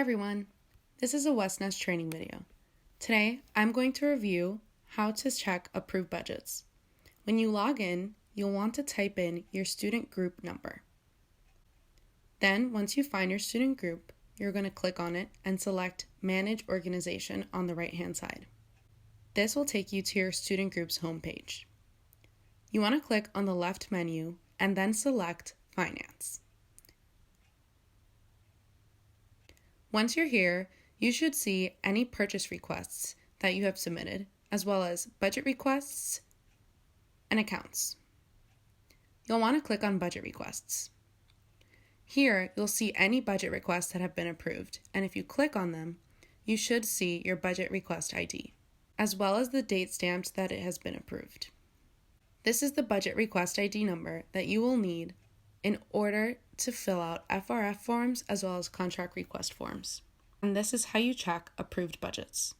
everyone, this is a WesNest training video. Today, I'm going to review how to check approved budgets. When you log in, you'll want to type in your student group number. Then, once you find your student group, you're going to click on it and select Manage Organization on the right-hand side. This will take you to your student group's homepage. You want to click on the left menu and then select Finance. Once you're here, you should see any purchase requests that you have submitted, as well as budget requests and accounts. You'll want to click on Budget Requests. Here, you'll see any budget requests that have been approved, and if you click on them, you should see your budget request ID, as well as the date stamped that it has been approved. This is the budget request ID number that you will need in order to fill out FRF forms as well as contract request forms. And this is how you check approved budgets.